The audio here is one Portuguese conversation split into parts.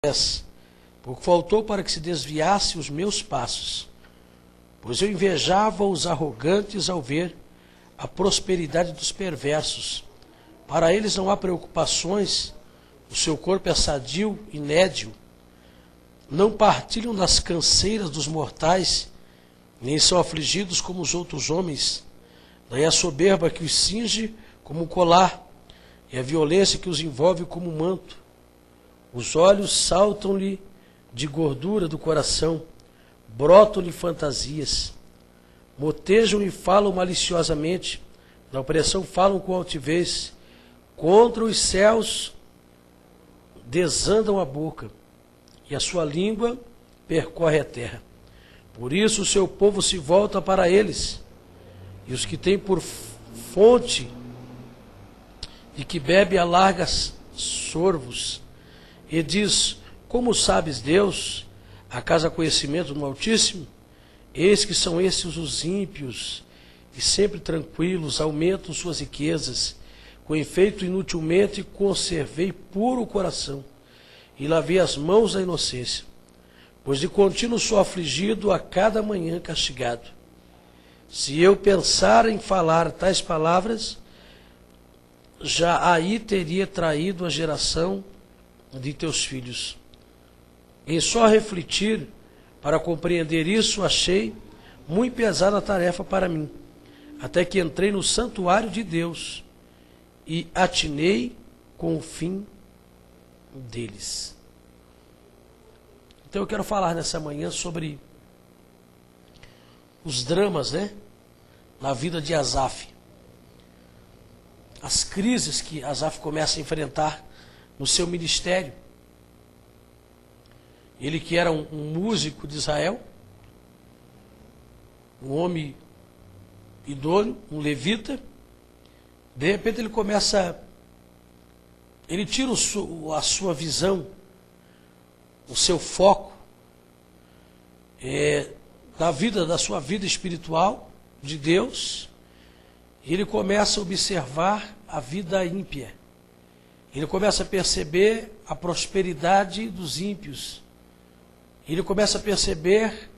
porque faltou para que se desviasse os meus passos, pois eu invejava os arrogantes ao ver a prosperidade dos perversos. Para eles não há preocupações, o seu corpo é sadio e nédio. Não partilham das canseiras dos mortais, nem são afligidos como os outros homens. Daí a soberba que os cinge como um colar, e a violência que os envolve como um manto. Os olhos saltam-lhe de gordura do coração, brotam-lhe fantasias. Motejam e falam maliciosamente, na opressão falam com altivez. Contra os céus desandam a boca, e a sua língua percorre a terra. Por isso o seu povo se volta para eles, e os que têm por fonte e que bebe a largas sorvos. E diz: como sabes, Deus, acaso há conhecimento do Altíssimo? Eis que são esses os ímpios, e sempre tranquilos aumentam suas riquezas. Com efeito, inutilmente conservei puro o coração, e lavei as mãos da inocência, pois de contínuo sou afligido, a cada manhã castigado. Se eu pensar em falar tais palavras, já aí teria traído a geração de teus filhos. Em só refletir para compreender isso, achei muito pesada a tarefa para mim, até que entrei no santuário de Deus e atinei com o fim deles. Então eu quero falar nessa manhã sobre os dramas, na vida de Asaf. As crises que Asaf começa a enfrentar no seu ministério. Ele que era um músico de Israel, um homem idôneo, um levita, de repente ele tira a sua visão, o seu foco da sua vida espiritual de Deus, e ele começa a observar a vida ímpia. Ele começa a perceber a prosperidade dos ímpios. Ele começa a perceber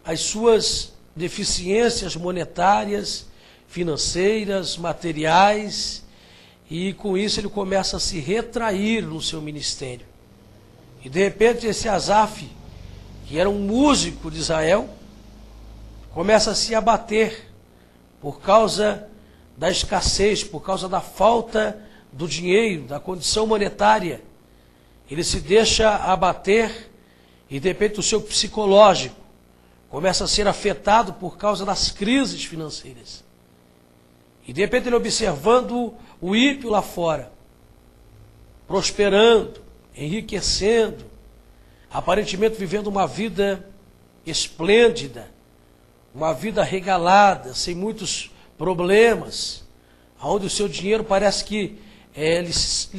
as suas deficiências monetárias, financeiras, materiais, e com isso ele começa a se retrair no seu ministério. E de repente esse Asaf, que era um músico de Israel, começa a se abater por causa da escassez, por causa da falta do dinheiro, da condição monetária. Ele se deixa abater e de repente o seu psicológico começa a ser afetado por causa das crises financeiras. E de repente ele observando o ímpio lá fora, prosperando, enriquecendo, aparentemente vivendo uma vida esplêndida, uma vida regalada, sem muitos problemas, onde o seu dinheiro parece que lhe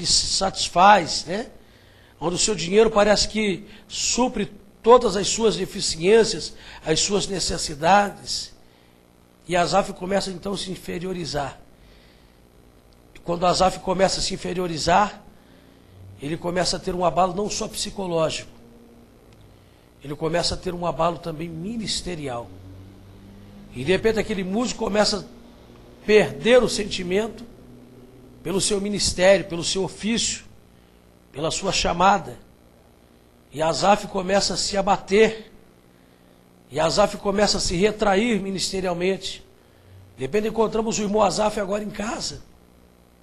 satisfaz, onde o seu dinheiro parece que supre todas as suas deficiências, as suas necessidades. E Asaf começa então a se inferiorizar. E quando Asaf começa a se inferiorizar, ele começa a ter um abalo não só psicológico, ele começa a ter um abalo também ministerial. E de repente aquele músico começa a perder o sentimento pelo seu ministério, pelo seu ofício, pela sua chamada. E Asaf começa a se abater. E Asaf começa a se retrair ministerialmente. De repente encontramos o irmão Asaf agora em casa,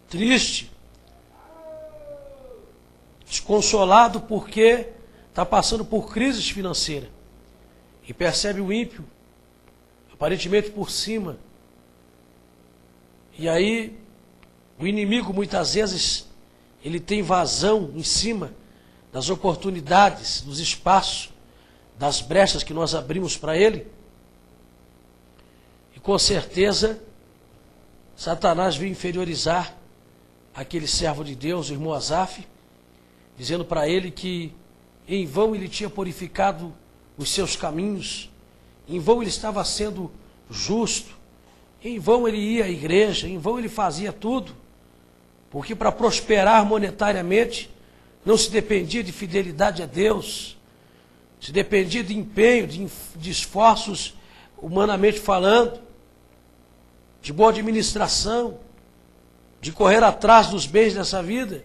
triste, desconsolado porque está passando por crises financeiras. E percebe o ímpio, aparentemente por cima. E aí o inimigo muitas vezes ele tem vazão em cima das oportunidades, dos espaços, das brechas que nós abrimos para ele. E com certeza Satanás veio inferiorizar aquele servo de Deus, o irmão Asaf, dizendo para ele que em vão ele tinha purificado os seus caminhos, em vão ele estava sendo justo, em vão ele ia à igreja, em vão ele fazia tudo, porque para prosperar monetariamente não se dependia de fidelidade a Deus, se dependia de empenho, de esforços, humanamente falando, de boa administração, de correr atrás dos bens dessa vida.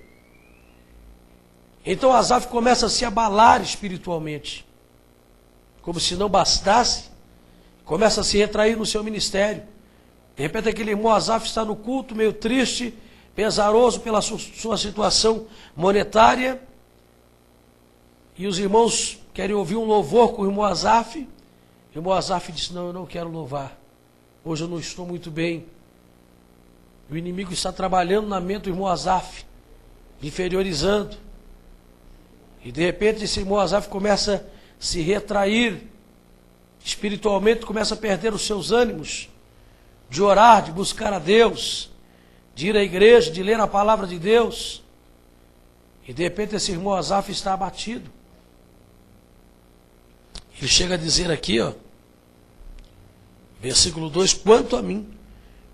Então Asaf começa a se abalar espiritualmente, como se não bastasse, começa a se retrair no seu ministério. De repente aquele irmão Asaf está no culto, meio triste, pesaroso pela sua situação monetária, e os irmãos querem ouvir um louvor com o irmão Asaf. O irmão Asaf disse: não, eu não quero louvar, hoje eu não estou muito bem. O inimigo está trabalhando na mente do irmão Asaf, inferiorizando. E de repente esse irmão Asaf começa a se retrair espiritualmente, começa a perder os seus ânimos de orar, de buscar a Deus, de ir à igreja, de ler a palavra de Deus. E de repente esse irmão Asaf está abatido. Ele chega a dizer aqui, versículo 2: quanto a mim,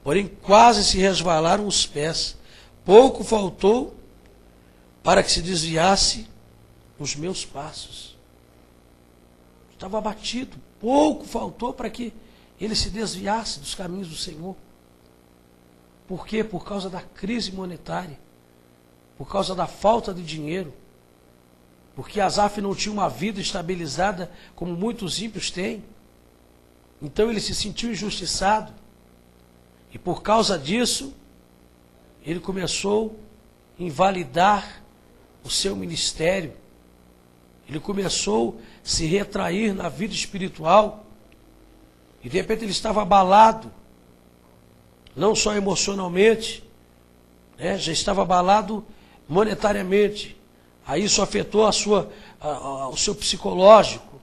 porém quase se resvalaram os pés, pouco faltou para que se desviasse os meus passos. Estava abatido, pouco faltou para que ele se desviasse dos caminhos do Senhor. Por quê? Por causa da crise monetária, por causa da falta de dinheiro, porque Asaf não tinha uma vida estabilizada como muitos ímpios têm. Então ele se sentiu injustiçado, e por causa disso ele começou a invalidar o seu ministério. Ele começou a se retrair na vida espiritual, e de repente ele estava abalado, não só emocionalmente, já estava abalado monetariamente. Aí isso afetou o seu psicológico,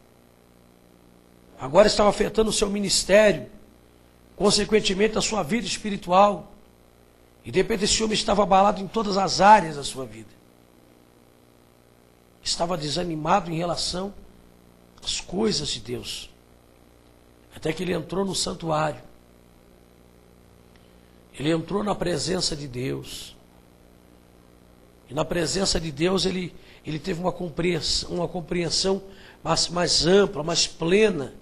agora estava afetando o seu ministério, consequentemente a sua vida espiritual, e de repente esse homem estava abalado em todas as áreas da sua vida. Estava desanimado em relação às coisas de Deus. Até que ele entrou no santuário. Ele entrou na presença de Deus. E na presença de Deus ele teve uma compreensão mais ampla, mais plena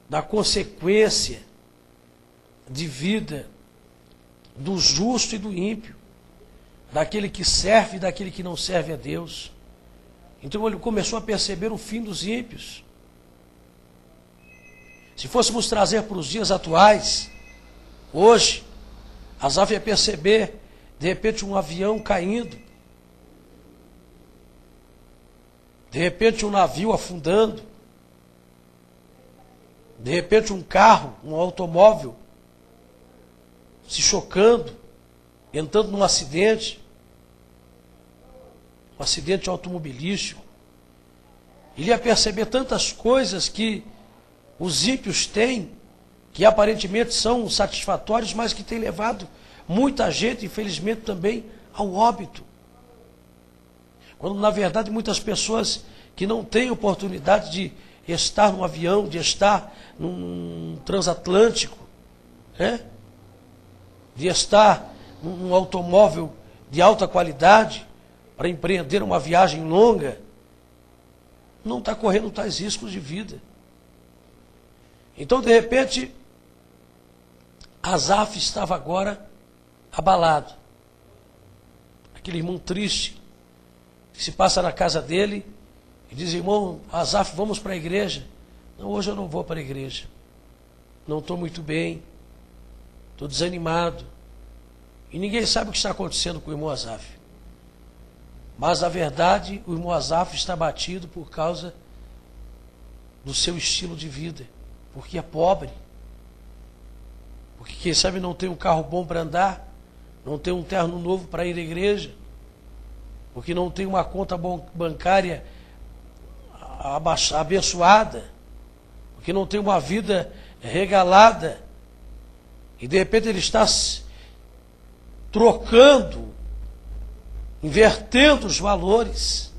da consequência de vida do justo e do ímpio, daquele que serve e daquele que não serve a Deus. Então ele começou a perceber o fim dos ímpios. Se fôssemos trazer para os dias atuais, hoje, Asaf ia perceber, de repente, um avião caindo, de repente um navio afundando, de repente um carro, um automóvel se chocando, entrando num acidente, um acidente automobilístico. Ele ia perceber tantas coisas que os ímpios têm, que aparentemente são satisfatórios, mas que têm levado muita gente, infelizmente, também ao óbito. Quando, na verdade, muitas pessoas que não têm oportunidade de estar num avião, de estar num transatlântico, de estar num automóvel de alta qualidade, para empreender uma viagem longa, não está correndo tais riscos de vida. Então, de repente, Asaf estava agora abalado. Aquele irmão triste, que se passa na casa dele e diz: irmão Asaf, vamos para a igreja. Não, hoje eu não vou para a igreja. Não estou muito bem, estou desanimado. E ninguém sabe o que está acontecendo com o irmão Asaf. Mas, na verdade, o irmão Asaf está abatido por causa do seu estilo de vida, porque é pobre, porque quem sabe não tem um carro bom para andar, não tem um terno novo para ir à igreja, porque não tem uma conta bancária abençoada, porque não tem uma vida regalada, e de repente ele está trocando, invertendo os valores,